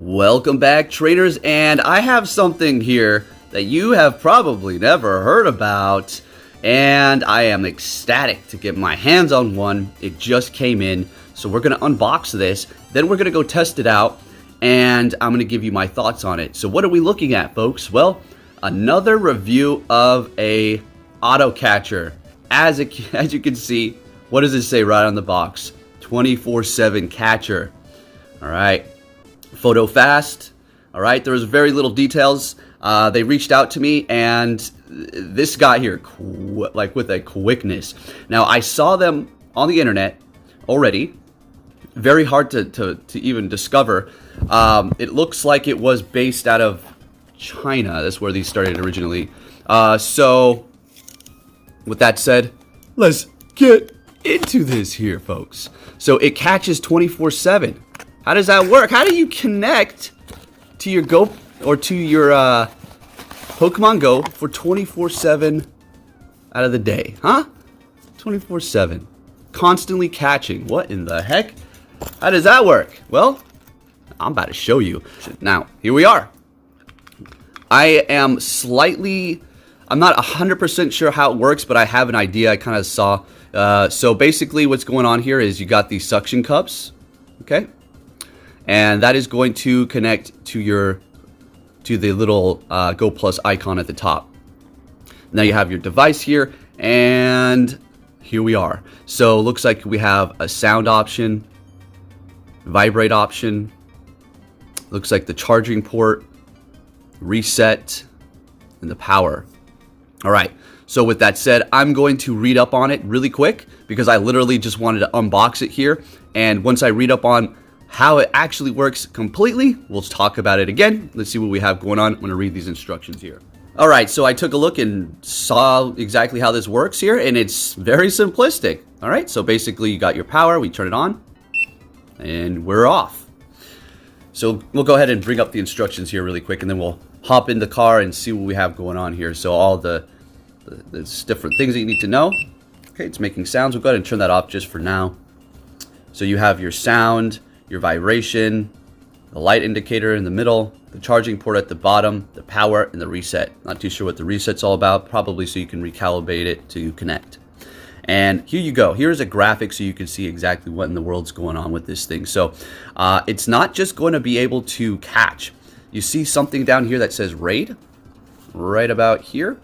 Welcome back, trainers, and I have something here that you have probably never heard about, and I am ecstatic to get my hands on one. It just came in, so we're going to unbox this, then we're going to go test it out, and I'm going to give you my thoughts on it. So what are we looking at, folks? Well, another review of a auto catcher. As you can see, what does it say right on the box? 24/7 catcher. All right. Photofast. All right, there was very little details. They reached out to me, and this got here like with a quickness. Now, I saw them on the internet already. Very hard to even discover. It looks like it was based out of China. That's where these started originally. So, with that said, let's get into this here, folks. So, it catches 24/7. How does that work? How do you connect to your Go or to your Pokemon Go for 24/7 out of the day? Huh? 24/7. Constantly catching. What in the heck? How does that work? Well, I'm about to show you. Now, here we are. I'm not 100% sure how it works, but I have an idea. I kind of saw. So basically what's going on here is you got these suction cups. Okay. And that is going to connect to the little Go Plus icon at the top. Now you have your device here, and here we are. So it looks like we have a sound option, vibrate option, looks like the charging port, reset, and the power. All right, so with that said, I'm going to read up on it really quick because I literally just wanted to unbox it here. And once I read up on how it actually works completely, we'll talk about it again. Let's see what we have going on. I'm going to read these instructions here. All right, so I took a look and saw exactly how this works here, and it's very simplistic. All right, so basically you got your power, we turn it on, and we're off. So we'll go ahead and bring up the instructions here really quick, and then we'll hop in the car and see what we have going on here. So all the different things that you need to know. Okay, it's making sounds. We'll go ahead and turn that off just for now. So you have your sound, your vibration, the light indicator in the middle, the charging port at the bottom, the power, and the reset. Not too sure what the reset's all about, probably so you can recalibrate it to connect. And here you go. Here's a graphic so you can see exactly what in the world's going on with this thing. So it's not just going to be able to catch. You see something down here that says raid, right about here.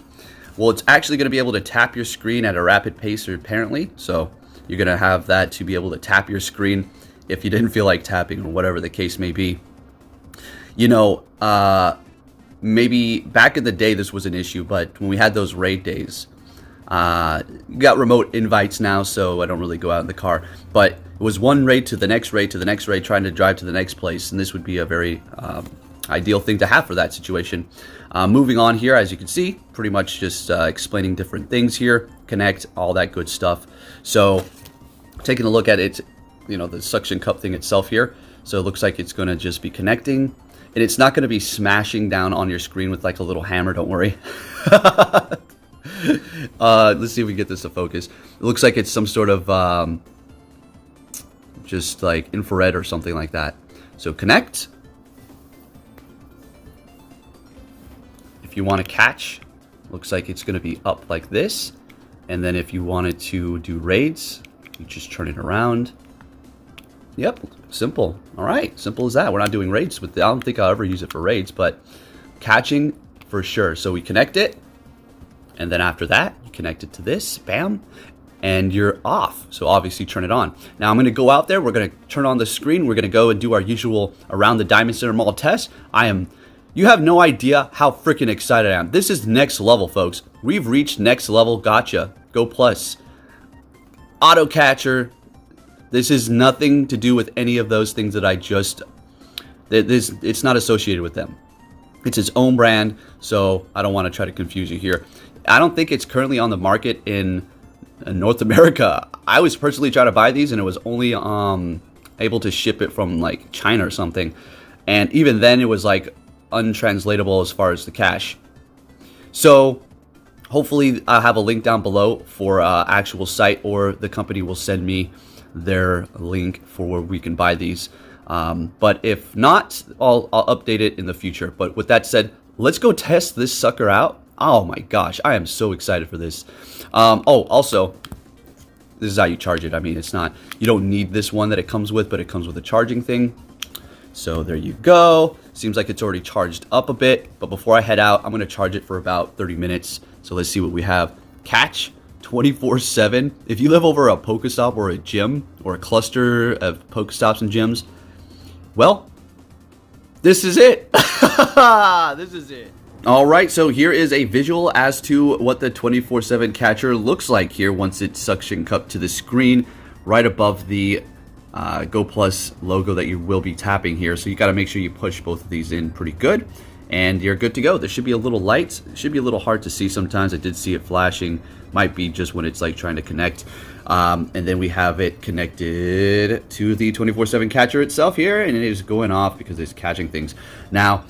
Well, it's actually going to be able to tap your screen at a rapid pace, apparently. So you're going to have that to be able to tap your screen if you didn't feel like tapping or whatever the case may be. You know, maybe back in the day this was an issue, but when we had those raid days, you got remote invites now, so I don't really go out in the car. But it was one raid to the next raid to the next raid, trying to drive to the next place, and this would be a very ideal thing to have for that situation. Moving on here, as you can see, pretty much just explaining different things here, connect, all that good stuff. So taking a look at it, you know, the suction cup thing itself here. So it looks like it's going to just be connecting, and it's not going to be smashing down on your screen with like a little hammer, don't worry. Let's see if we can get this to focus. It looks like it's some sort of just like infrared or something like that. So connect. If you want to catch, looks like it's going to be up like this. And then if you wanted to do raids, you just turn it around. Yep, simple. All right, simple as that. We're not doing raids with it. I don't think I'll ever use it for raids, but catching for sure. So we connect it, and then after that, you connect it to this, bam, and you're off. So obviously turn it on. Now I'm going to go out there. We're going to turn on the screen. We're going to go and do our usual around the Diamond Center Mall test. You have no idea how freaking excited I am. This is next level, folks. We've reached next level. Gotcha. Go Plus. Auto catcher. This is nothing to do with any of those things that I just... It's not associated with them. It's its own brand, so I don't want to try to confuse you here. I don't think it's currently on the market in North America. I was personally trying to buy these, and it was only able to ship it from like China or something. And even then, it was like untranslatable as far as the cash. So hopefully I'll have a link down below for actual site, or the company will send me their link for where we can buy these. But if not, I'll update it in the future. But with that said, let's go test this sucker out. Oh my gosh, I am so excited for this. Oh, also, this is how you charge it. I mean, you don't need this one that it comes with, but it comes with a charging thing. So there you go. Seems like it's already charged up a bit. But before I head out, I'm going to charge it for about 30 minutes. So let's see what we have. Catch 24/7. If you live over a Pokestop or a gym or a cluster of Pokestops and gyms, well, this is it. This is it. All right, so here is a visual as to what the 24/7 catcher looks like here once it's suction cupped to the screen right above the Go Plus logo that you will be tapping here. So you got to make sure you push both of these in pretty good, and you're good to go. There should be a little light. It should be a little hard to see sometimes. I did see it flashing. Might be just when it's like trying to connect. And then we have it connected to the 24/7 catcher itself here, and it is going off because it's catching things. Now,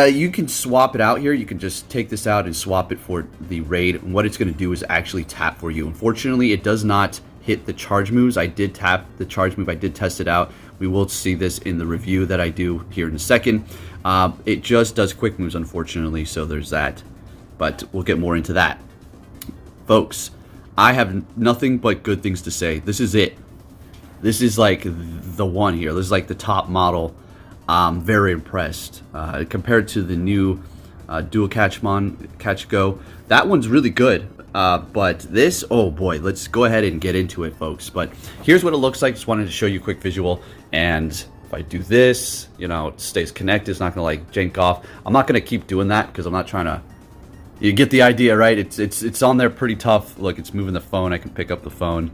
you can swap it out here. You can just take this out and swap it for the raid. And what it's going to do is actually tap for you. Unfortunately, it does not hit the charge moves. I did tap the charge move. I did test it out. We will see this in the review that I do here in a second. It just does quick moves, unfortunately, so there's that. But we'll get more into that. Folks, I have nothing but good things to say. This is it. This is like the one here. This is like the top model. I'm very impressed. Compared to the new Dual Catch Go, that one's really good. But this, oh boy, let's go ahead and get into it, folks. But here's what it looks like. Just wanted to show you a quick visual. And if I do this, you know, it stays connected. It's not gonna like jank off. I'm not gonna keep doing that because I'm not trying to. You get the idea, right? It's on there pretty tough. Look, it's moving the phone. I can pick up the phone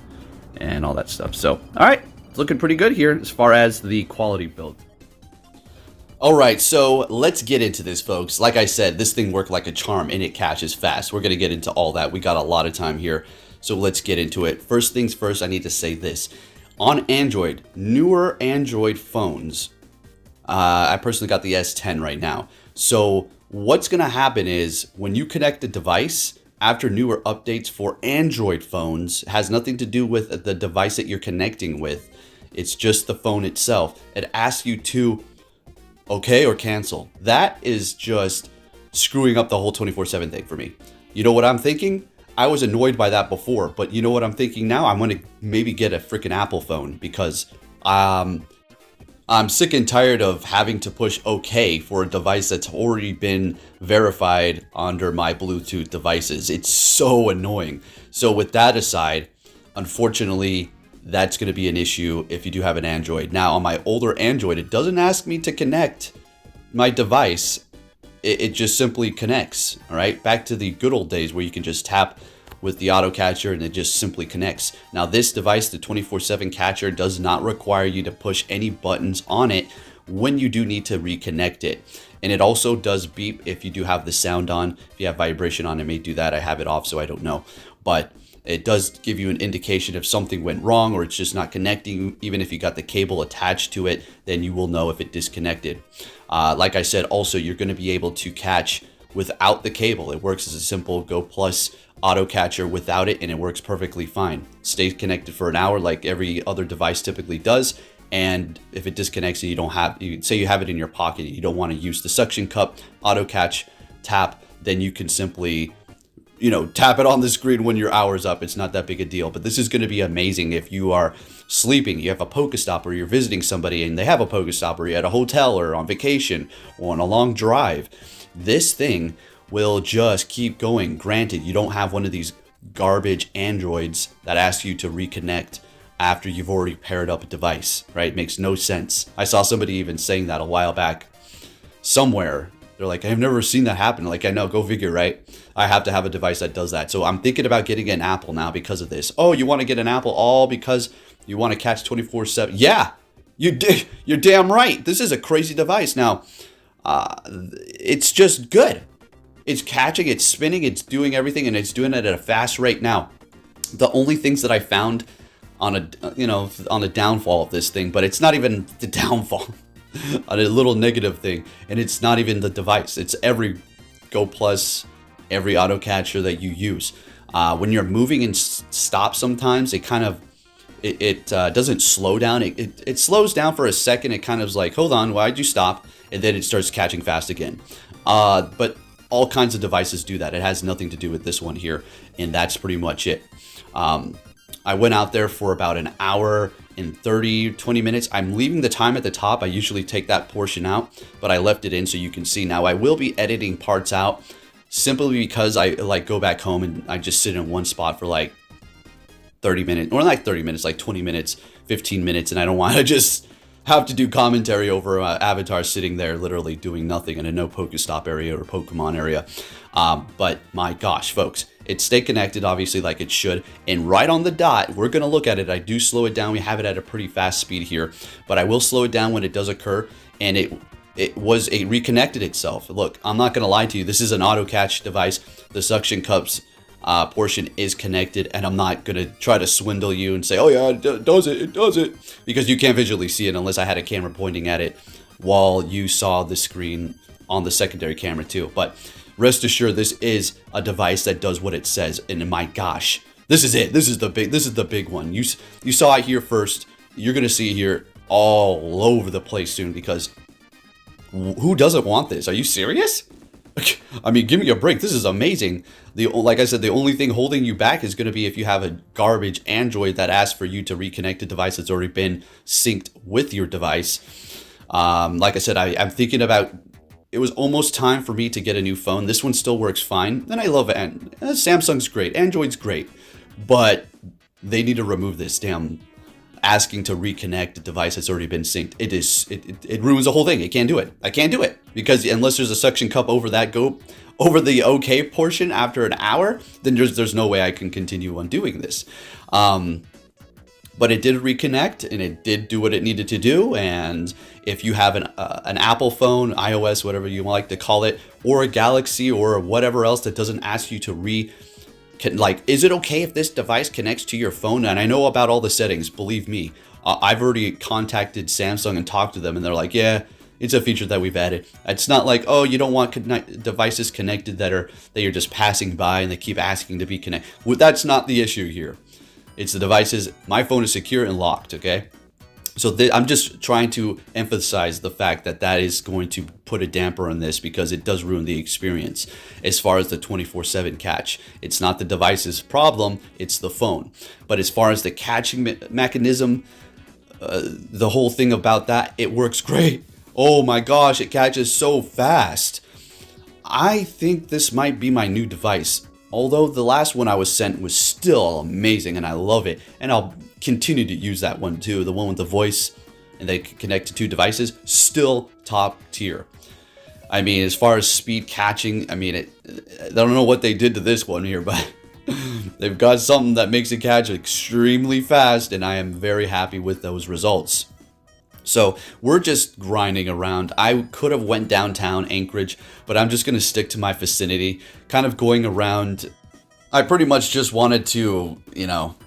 and all that stuff. So, all right, it's looking pretty good here as far as the quality build. All right, so let's get into this, folks. Like I said, this thing worked like a charm, and it catches fast. We're going to get into all that. We got a lot of time here, so let's get into it. First things first, I need to say this. On Android, newer Android phones, I personally got the S10 right now. So what's going to happen is when you connect a device, after newer updates for Android phones, has nothing to do with the device that you're connecting with. It's just the phone itself. It asks you to okay or cancel. That is just screwing up the whole 24/7 thing for me. You know what I'm thinking? I was annoyed by that before, but you know what I'm thinking now? I'm going to maybe get a freaking Apple phone because I'm sick and tired of having to push OK for a device that's already been verified under my Bluetooth devices. It's so annoying. So with that aside, unfortunately, that's going to be an issue if you do have an Android. Now, on my older Android, it doesn't ask me to connect my device. It just simply connects, all right? Back to the good old days where you can just tap with the auto catcher and it just simply connects. Now, this device, the 24/7 catcher, does not require you to push any buttons on it when you do need to reconnect it. And it also does beep if you do have the sound on. If you have vibration on, it may do that. I have it off, so I don't know. But it does give you an indication if something went wrong or it's just not connecting. Even if you got the cable attached to it, then you will know if it disconnected. Like I said, also, you're going to be able to catch without the cable. It works as a simple Go Plus auto catcher without it, and it works perfectly fine. Stays connected for an hour like every other device typically does. And if it disconnects and you don't have, say you have it in your pocket, you don't want to use the suction cup auto catch tap, then you can simply, you know, tap it on the screen when your hour's up. It's not that big a deal. But this is going to be amazing if you are sleeping, you have a Pokestop, or you're visiting somebody and they have a Pokestop, or you're at a hotel or on vacation or on a long drive. This thing will just keep going. Granted, you don't have one of these garbage Androids that asks you to reconnect after you've already paired up a device, right? It makes no sense. I saw somebody even saying that a while back somewhere. They're like, I've never seen that happen. Like, I know, go figure, right? I have to have a device that does that. So I'm thinking about getting an Apple now because of this. Oh, you want to get an Apple all because you want to catch 24/7? Yeah, you're damn right. This is a crazy device. Now, it's just good. It's catching, it's spinning, it's doing everything, and it's doing it at a fast rate. Now, the only things that I found on a downfall of this thing, but it's not even the downfall. On a little negative thing, and it's not even the device, it's every Go Plus, every auto catcher that you use. When you're moving and stop, sometimes it kind of it doesn't slow down. It slows down for a second. It kind of is like, hold on, why'd you stop? And then it starts catching fast again. But all kinds of devices do that. It has nothing to do with this one here, and that's pretty much it. I went out there for about an hour and 20 minutes. I'm leaving the time at the top. I usually take that portion out, but I left it in so you can see. Now I will be editing parts out simply because I like go back home and I just sit in one spot for like 30 minutes, or like 30 minutes, like 20 minutes, 15 minutes, and I don't want to just have to do commentary over Avatar sitting there literally doing nothing in a no Pokestop area or Pokemon area. But my gosh, folks, it stay connected obviously like it should, and right on the dot, we're going to look at it. I do slow it down. We have it at a pretty fast speed here, but I will slow it down when it does occur, and it reconnected itself. Look, I'm not going to lie to you. This is an auto catch device. The suction cups portion is connected, and I'm not going to try to swindle you and say, oh yeah, it does it, because you can't visually see it unless I had a camera pointing at it while you saw the screen on the secondary camera too. But rest assured, this is a device that does what it says, and my gosh, this is it. This is the big one. You saw it here first. You're going to see it here all over the place soon, because who doesn't want this? Are you serious? I mean, give me a break. This is amazing. Like I said, the only thing holding you back is going to be if you have a garbage Android that asks for you to reconnect a device that's already been synced with your device. Like I said, I'm thinking about, it was almost time for me to get a new phone. This one still works fine. And I love it. Samsung's great. Android's great. But they need to remove this damn asking to reconnect a device that's already been synced. It ruins the whole thing. It can't do it. I can't do it, because unless there's a suction cup over the OK portion after an hour, then there's no way I can continue on doing this. But it did reconnect, and it did do what it needed to do. And if you have an Apple phone, iOS, whatever you like to call it, or a Galaxy or whatever else that doesn't ask you to is it okay if this device connects to your phone? And I know about all the settings, believe me. I've already contacted Samsung and talked to them, and they're like, yeah, it's a feature that we've added. It's not like, oh, you don't want devices connected that you're just passing by and they keep asking to be connected. Well, that's not the issue here. It's the devices. My phone is secure and locked, okay? So I'm just trying to emphasize the fact that is going to put a damper on this, because it does ruin the experience as far as the 24/7 catch. It's not the device's problem, it's the phone. But as far as the catching mechanism, the whole thing about that, it works great. Oh my gosh, it catches so fast. I think this might be my new device. Although the last one I was sent was still amazing, and I love it. And I'll continue to use that one too. The one with the voice, and they can connect to two devices, still top tier. I mean, as far as speed catching, I mean, I don't know what they did to this one here, but they've got something that makes it catch extremely fast, and I am very happy with those results. So we're just grinding around. I could have went downtown Anchorage, but I'm just going to stick to my vicinity, kind of going around. I pretty much just wanted to,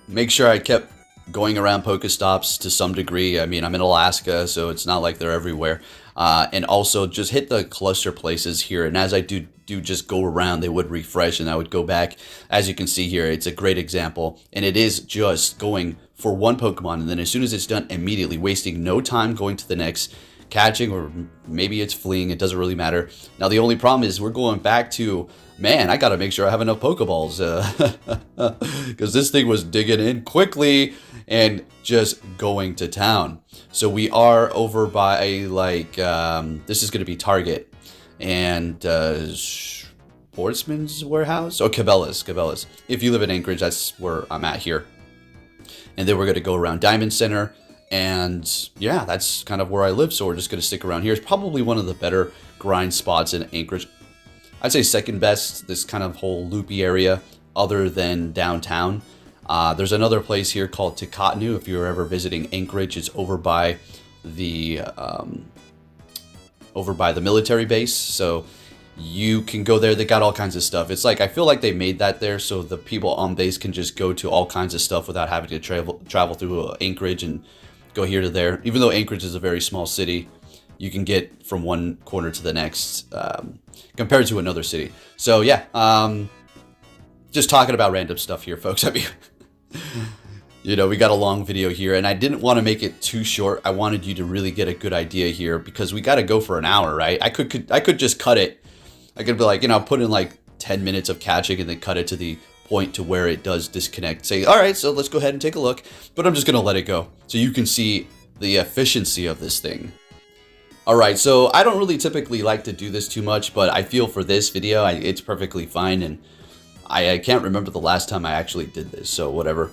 make sure I kept going around Pokestops to some degree. I mean, I'm in Alaska, so it's not like they're everywhere. And also just hit the cluster places here. And as I do just go around, they would refresh and I would go back. As you can see here, it's a great example. And it is just going for one Pokemon, and then as soon as it's done, immediately wasting no time going to the next, catching, or maybe it's fleeing. It doesn't really matter. Now the only problem is we're going back to, man, I gotta make sure I have enough Pokeballs, because this thing was digging in quickly and just going to town. So we are over by this is gonna be Target and Sportsman's Warehouse, or Cabela's. If you live in Anchorage, that's where I'm at here. And then we're going to go around Diamond Center. And yeah, that's kind of where I live. So we're just going to stick around here. It's probably one of the better grind spots in Anchorage. I'd say second best, this kind of whole loopy area, other than downtown. There's another place here called Tikotnu. If you're ever visiting Anchorage, it's over by the military base. So you can go there. They got all kinds of stuff. It's like, I feel like they made that there so the people on base can just go to all kinds of stuff without having to travel through Anchorage and go here to there. Even though Anchorage is a very small city, you can get from one corner to the next compared to another city. So yeah, just talking about random stuff here, folks. I mean, You know, we got a long video here, and I didn't want to make it too short. I wanted you to really get a good idea here because we got to go for an hour, right? I could just cut it. I could be like, you know, put in like 10 minutes of catching and then cut it to the point to where it does disconnect. Say, all right, so let's go ahead and take a look. But I'm just going to let it go so you can see the efficiency of this thing. All right, so I don't really typically like to do this too much, but I feel for this video, it's perfectly fine. And I can't remember the last time I actually did this, so whatever.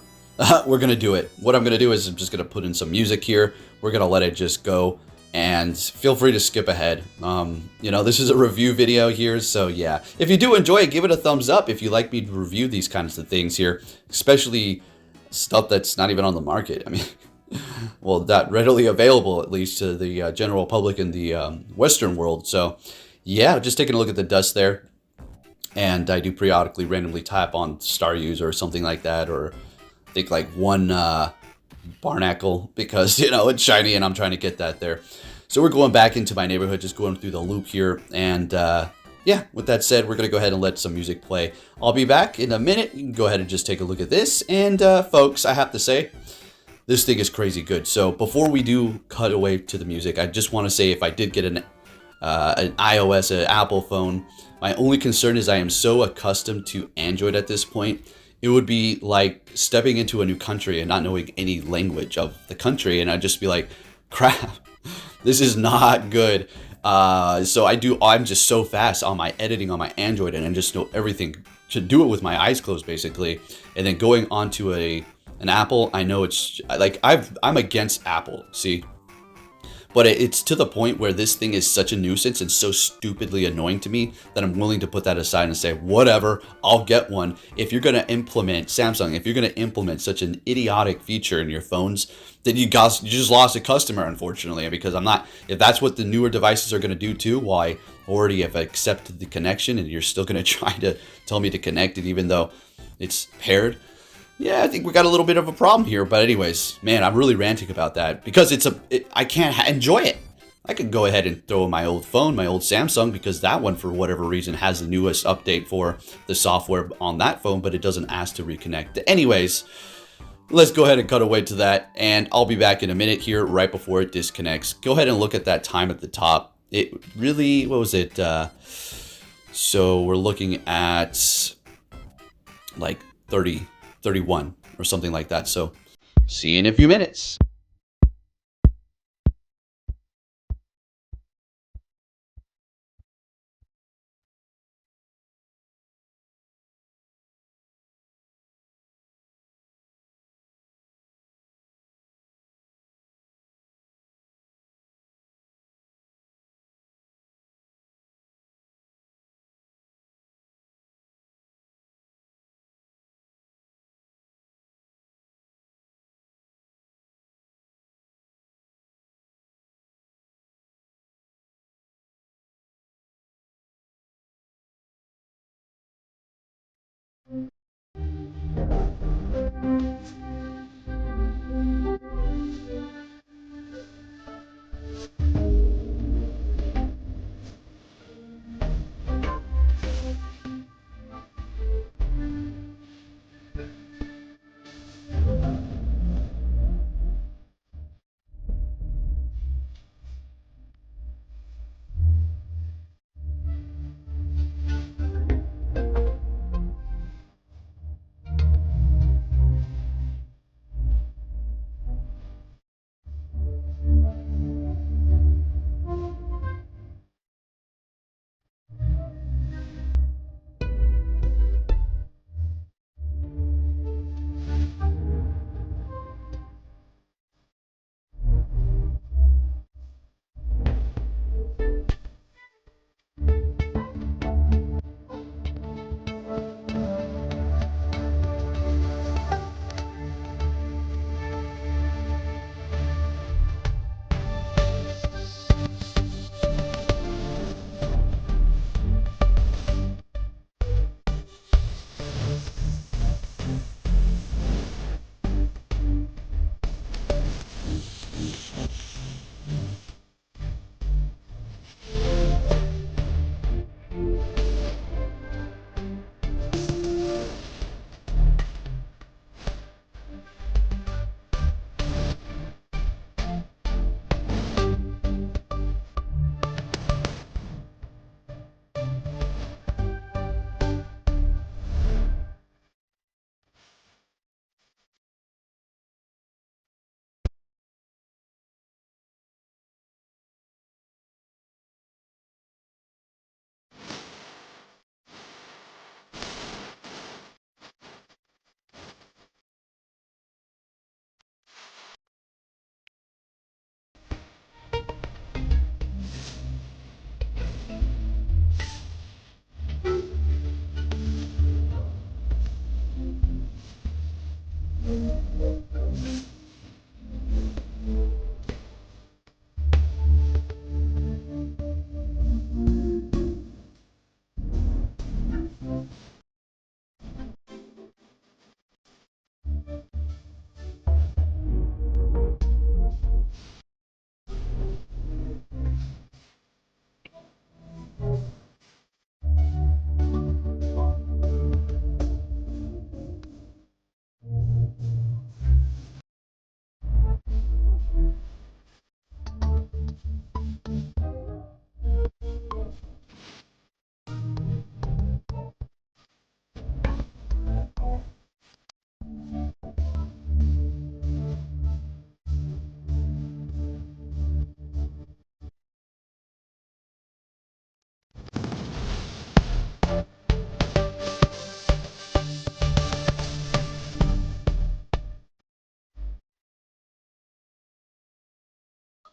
We're going to do it. What I'm going to do is I'm just going to put in some music here. We're going to let it just go. And feel free to skip ahead. You know, this is a review video here, so yeah. If you do enjoy it, give it a thumbs up if you like me to review these kinds of things here, especially stuff that's not even on the market. I mean, well, that readily available, at least to the general public in the Western world. So yeah, just taking a look at the dust there. And I do periodically randomly tap on Staruse or something like that, or I think like one barnacle because, you know, it's shiny and I'm trying to get that there. So we're going back into my neighborhood, just going through the loop here. And yeah, with that said, we're going to go ahead and let some music play. I'll be back in a minute. You can go ahead and just take a look at this. And folks, I have to say, this thing is crazy good. So before we do cut away to the music, I just want to say if I did get an iOS, an Apple phone, my only concern is I am so accustomed to Android at this point. It would be like stepping into a new country and not knowing any language of the country. And I'd just be like, crap, this is not good. So I'm just so fast on my editing on my Android and I just know everything to do it with my eyes closed basically. And then going onto an Apple, I know it's like, I'm against Apple, see? But it's to the point where this thing is such a nuisance and so stupidly annoying to me that I'm willing to put that aside and say, whatever, I'll get one. If you're going to implement, Samsung, if you're going to implement such an idiotic feature in your phones, then you just lost a customer, unfortunately, because if that's what the newer devices are going to do too, well, I already have accepted the connection and you're still going to try to tell me to connect it even though it's paired. Yeah, I think we got a little bit of a problem here. But anyways, man, I'm really ranting about that because I can't enjoy it. I could go ahead and throw my old phone, my old Samsung, because that one, for whatever reason, has the newest update for the software on that phone, but it doesn't ask to reconnect. Anyways, let's go ahead and cut away to that. And I'll be back in a minute here right before it disconnects. Go ahead and look at that time at the top. It really, what was it? So we're looking at like 31 or something like that. So see you in a few minutes.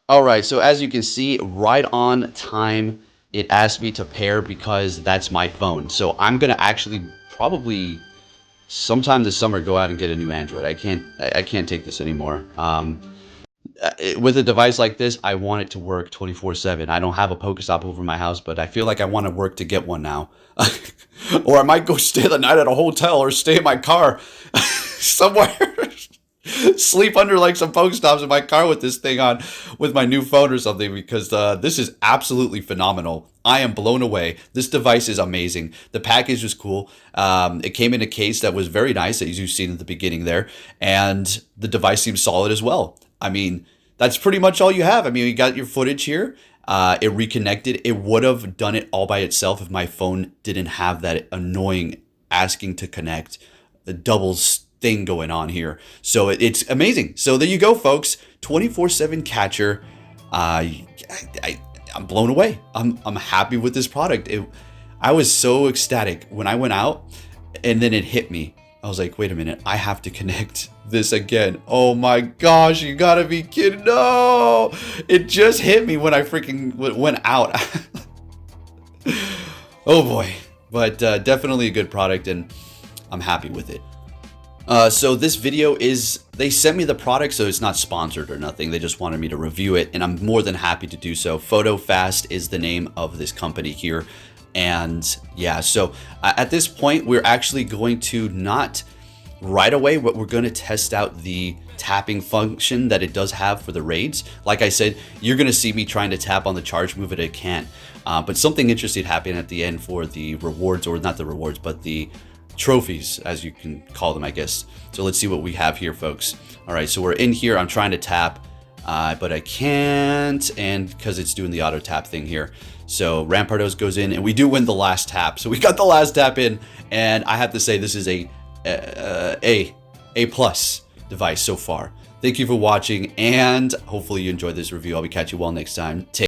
All right, so as you can see, right on time, it asked me to pair because that's my phone. So I'm gonna actually probably sometime this summer go out and get a new Android. I can't take this anymore. With a device like this, I want it to work 24/7. I don't have a Pokestop over my house, but I feel like I want to work to get one now. Or I might go stay the night at a hotel or stay in my car somewhere. Sleep under like some Pokestops in my car with this thing on with my new phone or something because this is absolutely phenomenal. I am blown away. This device is amazing. The package was cool. It came in a case that was very nice, as you've seen at the beginning there, and the device seems solid as well. I mean, that's pretty much all you have. I mean, you got your footage here. It reconnected. It would have done it all by itself if my phone didn't have that annoying asking to connect, the doubles thing going on here. So it's amazing. So there you go, folks. 24/7 catcher. I'm blown away. I'm happy with this product. I was so ecstatic when I went out, and then it hit me. I was like, wait a minute, I have to connect this again. Oh my gosh, you gotta be kidding. No, it just hit me when I freaking went out. Oh boy, but definitely a good product, and I'm happy with it. So this video they sent me the product, so it's not sponsored or nothing. They just wanted me to review it, and I'm more than happy to do so. Photofast is the name of this company here. And yeah, so at this point, we're actually going to not right away, but we're going to test out the tapping function that it does have for the raids. Like I said, you're going to see me trying to tap on the charge move, and I can't. But something interesting happened at the end for the rewards, or not the rewards, but the trophies, as you can call them, I guess. So let's see what we have here, folks. All right, so we're in here. I'm trying to tap, but I can't, and because it's doing the auto tap thing here. So Rampardos goes in, and we do win the last tap. So we got the last tap in, and I have to say this is a plus device so far. Thank you for watching, and hopefully you enjoyed this review. I'll be catching you all next time. Take